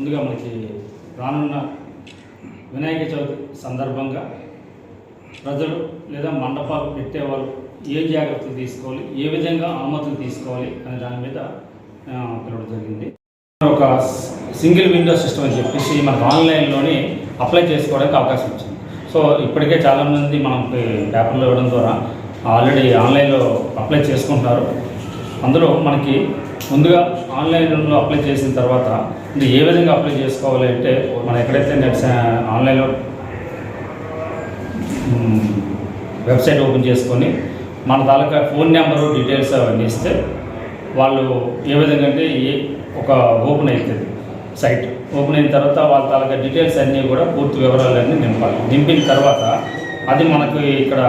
ముందుగా మనకి రానున్న వినాయక చవితి సందర్భంగా ప్రజలు లేదా మండపాలు పెట్టేవాళ్ళు ఏ జాగ్రత్తలు తీసుకోవాలి, ఏ విధంగా అనుమతులు తీసుకోవాలి అనే దాని మీద పిలవడం జరిగింది. ఒక సింగిల్ విండో సిస్టమ్ అని చెప్పేసి మనకు ఆన్లైన్లోనే అప్లై చేసుకోవడానికి అవకాశం వచ్చింది. సో ఇప్పటికే చాలామంది మనం పేపర్లో ఇవ్వడం ద్వారా ఆల్రెడీ ఆన్లైన్లో అప్లై చేసుకుంటున్నారు. అందులో మనకి ముందుగా ఆన్లైన్లో అప్లై చేసిన తర్వాత ఏ విధంగా అప్లై చేసుకోవాలి అంటే, మనం ఎక్కడైతే ఆన్లైన్లో వెబ్సైట్ ఓపెన్ చేసుకొని మన తాలూకా ఫోన్ నెంబరు డీటెయిల్స్ అవన్నీ ఇస్తే వాళ్ళు ఏ విధంగా అంటే ఒక ఓపెన్ అవుతుంది సైట్. ఓపెన్ అయిన తర్వాత వాళ్ళ తాలూకా డీటెయిల్స్ అన్నీ కూడా పూర్తి వివరాలన్నీ నింపాలి. నింపిన తర్వాత అది మనకు ఇక్కడ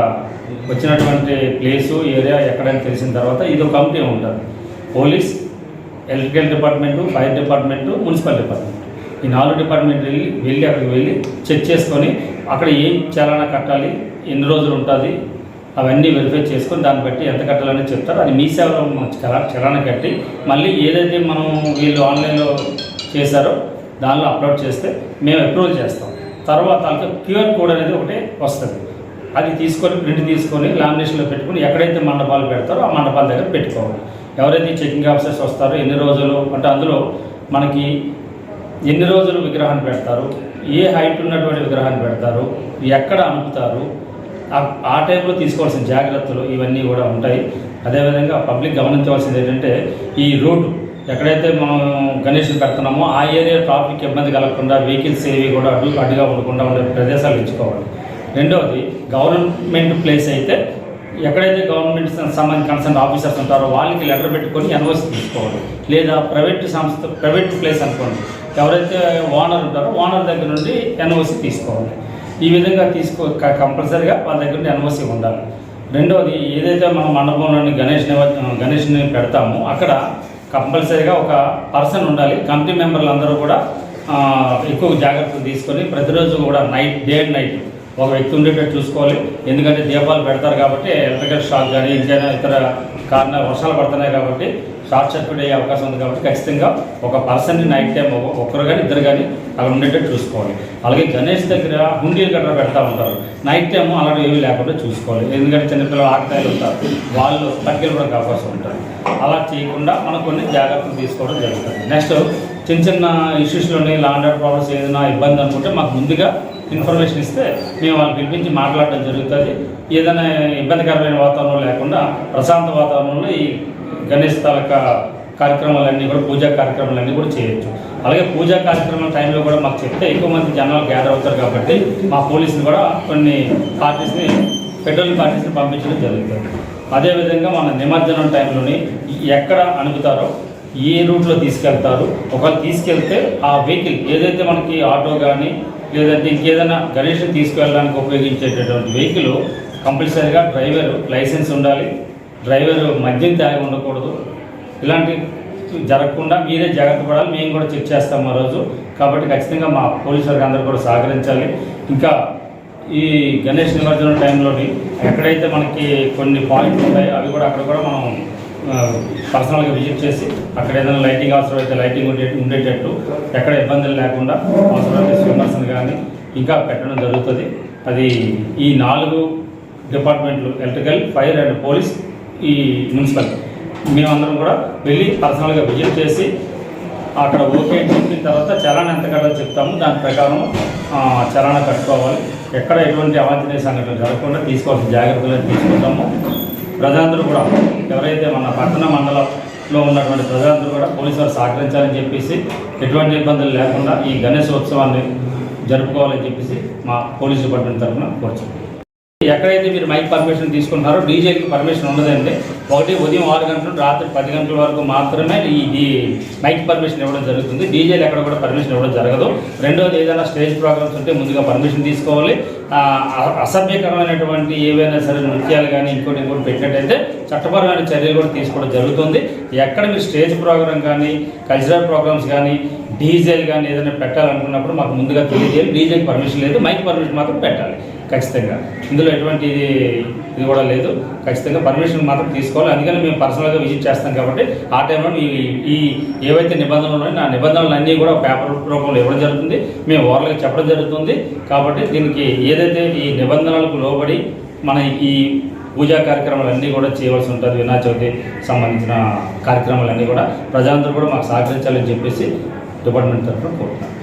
వచ్చినటువంటి ప్లేసు ఏరియా ఎక్కడైనా తెలిసిన తర్వాత ఇది ఒక కమిటీ ఉంటుంది. Police, electrical department, fire department, municipal department, ఈ 4 డిపార్ట్మెంట్ వెళ్ళి అక్కడికి వెళ్ళి చెక్ చేసుకొని అక్కడ ఏం చలానా కట్టాలి, ఎన్ని రోజులు ఉంటుంది అవన్నీ వెరిఫై చేసుకొని దాన్ని బట్టి ఎంత కట్టాలని చెప్తారు. అది మీ సేవలో చలానా కట్టి మళ్ళీ ఏదైతే మనం వీళ్ళు ఆన్లైన్లో చేశారో దానిలో అప్లోడ్ చేస్తే మేము అప్రూవల్ చేస్తాం. తర్వాత క్యూఆర్ కోడ్ అనేది ఒకటి వస్తుంది. అది తీసుకొని ప్రింట్ తీసుకొని లామినేషన్లో పెట్టుకుని ఎక్కడైతే మండపాలు పెడతారో ఆ మండపాల దగ్గర పెట్టుకోవాలి. ఎవరైతే చెకింగ్ ఆఫీసర్స్ వస్తారో ఎన్ని రోజులు అంటే అందులో మనకి ఎన్ని రోజులు విగ్రహాన్ని పెడతారు, ఏ హైట్ ఉన్నటువంటి విగ్రహాన్ని పెడతారు, ఎక్కడ అమ్ముతారు, ఆ టైంలో తీసుకోవాల్సిన జాగ్రత్తలు ఇవన్నీ కూడా ఉంటాయి. అదేవిధంగా పబ్లిక్ గమనించవలసింది ఏంటంటే, ఈ రోడ్డు ఎక్కడైతే మనం గణేష్ పెడుతున్నామో ఆ ఏరియా ట్రాఫిక్ ఇబ్బంది కలగకుండా వెహికల్స్ ఏవి కూడా అడ్డుగా ఉండకుండా ఉండే ప్రదేశాలు ఎంచుకోవాలి. రెండవది, గవర్నమెంట్ ప్లేస్ అయితే ఎక్కడైతే గవర్నమెంట్ సంబంధించిన కన్సర్న్ ఆఫీసర్స్ ఉంటారో వాళ్ళకి లెటర్ పెట్టుకొని ఎన్ఓసి తీసుకోవాలి. లేదా ప్రైవేట్ ప్లేస్ అనుకోండి, ఎవరైతే ఓనర్ ఉంటారో ఓనర్ దగ్గర నుండి ఎన్ఓసి తీసుకోవాలి. ఈ విధంగా కంపల్సరీగా వాళ్ళ దగ్గర నుండి ఎన్ఓసి ఉండాలి. రెండవది, ఏదైతే మనం మండపంలోని గణేష్ని పెడతామో అక్కడ కంపల్సరీగా ఒక పర్సన్ ఉండాలి. కమిటీ మెంబర్లు అందరూ కూడా ఎక్కువ జాగ్రత్తలు తీసుకొని ప్రతిరోజు కూడా డే అండ్ నైట్ ఒక వ్యక్తి ఉండేటట్టు చూసుకోవాలి. ఎందుకంటే దీపాలు పెడతారు కాబట్టి ఎలక్ట్రికల్ షాక్ కానీ ఇంకైనా ఇతర కారణాలు వర్షాలు పడుతున్నాయి కాబట్టి షార్ట్ సర్క్యూట్ అయ్యే అవకాశం ఉంది. కాబట్టి ఖచ్చితంగా ఒక పర్సన్ని నైట్ టైం ఒక్కరు కానీ ఇద్దరు కానీ అక్కడ ఉండేటట్టు చూసుకోవాలి. అలాగే గణేష్ దగ్గర హుండీలు గట్రా పెడతా ఉంటారు. నైట్ టైము అలాంటి ఏమీ లేకుండా చూసుకోవాలి. ఎందుకంటే చిన్నపిల్లలు ఆకతాయిలు ఉంటారు, వాళ్ళు పట్టుకెళ్ళడానికి అవకాశం ఉంటుంది. అలా చేయకుండా మనం కొన్ని జాగ్రత్తలు తీసుకోవడం జరుగుతుంది. నెక్స్ట్, చిన్న ఇష్యూస్లోని లా అండ్ ఆర్డర్ ప్రాబ్లమ్స్ ఏదైనా ఇబ్బంది అనుకుంటే మాకు ముందుగా ఇన్ఫర్మేషన్ ఇస్తే మేము వాళ్ళని పిలిపించి మాట్లాడడం జరుగుతుంది. ఏదైనా ఇబ్బందికరమైన వాతావరణం లేకుండా ప్రశాంత వాతావరణంలో ఈ గణేష్ తాలూకా కార్యక్రమాలన్నీ కూడా పూజా కార్యక్రమాలన్నీ కూడా చేయొచ్చు. అలాగే పూజా కార్యక్రమాల టైంలో కూడా మాకు చెప్తే ఎక్కువ మంది జనాలు గ్యాదర్ అవుతారు కాబట్టి మా పోలీసులు కూడా కొన్ని పెట్రోలింగ్ పార్టీస్ని పంపించడం జరుగుతుంది. అదేవిధంగా మన నిమజ్జనం టైంలోని ఎక్కడ అణుగుతారో, ఏ రూట్లో తీసుకెళ్తారు, ఒకవేళ తీసుకెళ్తే ఆ వెహికల్ ఏదైతే మనకి ఆటో కానీ లేదంటే ఇంకేదైనా గణేష్ని తీసుకువెళ్ళడానికి ఉపయోగించేటటువంటి వెహికల్ కంపల్సరీగా డ్రైవర్ లైసెన్స్ ఉండాలి. డ్రైవర్ మద్యం తాగి ఉండకూడదు. ఇలాంటి జరగకుండా మీరే జాగ్రత్త పడాలి. మేము కూడా చెక్ చేస్తాం ఆ రోజు. కాబట్టి ఖచ్చితంగా మా పోలీసు వారికి అందరూ కూడా సహకరించాలి. ఇంకా ఈ గణేష్ నిమజ్జనం టైంలోని ఎక్కడైతే మనకి కొన్ని పాయింట్లు ఉంటాయో అవి కూడా అక్కడ కూడా మనం పర్సనల్గా విజిట్ చేసి అక్కడ ఏదైనా లైటింగ్ అవసరమైతే లైటింగ్ ఉండేటట్టు ఎక్కడ ఇబ్బందులు లేకుండా అవసరమైతే స్విమ్మర్స్ని కానీ ఇంకా పెట్టడం జరుగుతుంది. అది ఈ 4 డిపార్ట్మెంట్లు ఎలక్ట్రికల్, ఫైర్ అండ్ పోలీస్, ఈ మున్సిపల్ మేమందరం కూడా వెళ్ళి పర్సనల్గా విజిట్ చేసి అక్కడ ఓకే చెప్పిన తర్వాత చలానా ఎంత కట్టాలో చెప్తాము. దాని ప్రకారం చలానా కట్టుకోవాలి. ఎక్కడ ఎటువంటి అవాంఛనీయ సంఘటనలు జరగకుండా తీసుకోవాల్సిన జాగ్రత్తలు తీసుకుంటాము. ప్రజలందరూ కూడా ఎవరైతే మన పట్టణ మండలంలో ఉన్నటువంటి ప్రజలందరూ కూడా పోలీసు వారు సహకరించాలని చెప్పేసి ఎటువంటి ఇబ్బందులు లేకుండా ఈ గణేష్ ఉత్సవాన్ని జరుపుకోవాలని చెప్పేసి మా పోలీస్ డిపార్ట్మెంట్ తరఫున కోరుచున్నాం. ఎక్కడైతే మీరు మైక్ పర్మిషన్ తీసుకుంటున్నారో డీజేకి పర్మిషన్ ఉండదండి. ఉదయం 6 గంటల నుండి రాత్రి 10 గంటల వరకు మాత్రమే ఈ మైక్ పర్మిషన్ ఇవ్వడం జరుగుతుంది. డీజేలు ఎక్కడ కూడా పర్మిషన్ ఇవ్వడం జరగదు. రెండోది, ఏదైనా స్టేజ్ ప్రోగ్రామ్స్ ఉంటే ముందుగా పర్మిషన్ తీసుకోవాలి. అసభ్యకరమైనటువంటి ఏవైనా సరే నృత్యాలు కానీ ఇంకోటి పెట్టినట్టయితే చట్టపరమైన చర్యలు కూడా తీసుకోవడం జరుగుతుంది. ఎక్కడ మీరు స్టేజ్ ప్రోగ్రామ్ కానీ కల్చరల్ ప్రోగ్రామ్స్ కానీ డీజేలు కానీ ఏదైనా పెట్టాలనుకున్నప్పుడు మాకు ముందుగా తెలియజేయాలి. డీజేకి పర్మిషన్ లేదు, మైక్ పర్మిషన్ మాత్రం పెట్టాలి. ఖచ్చితంగా ఇందులో ఎటువంటి ఇది కూడా లేదు. ఖచ్చితంగా పర్మిషన్ మాత్రం తీసుకోవాలి. అందుకని మేము పర్సనల్గా విజిట్ చేస్తాం కాబట్టి ఆ టైంలో ఈ ఏవైతే నిబంధనలు ఉన్నాయో ఆ నిబంధనలు అన్నీ కూడా పేపర్ రూపంలో ఇవ్వడం జరుగుతుంది, మేము ఓరల్గా చెప్పడం జరుగుతుంది. కాబట్టి దీనికి ఏదైతే ఈ నిబంధనలకు లోబడి మన ఈ పూజా కార్యక్రమాలన్నీ కూడా చేయవలసి ఉంటుంది. వినాయక చవితి సంబంధించిన కార్యక్రమాలన్నీ కూడా ప్రజలందరూ కూడా మాకు సహకరించాలని చెప్పేసి డిపార్ట్మెంట్ తరఫున కోరుతున్నాను.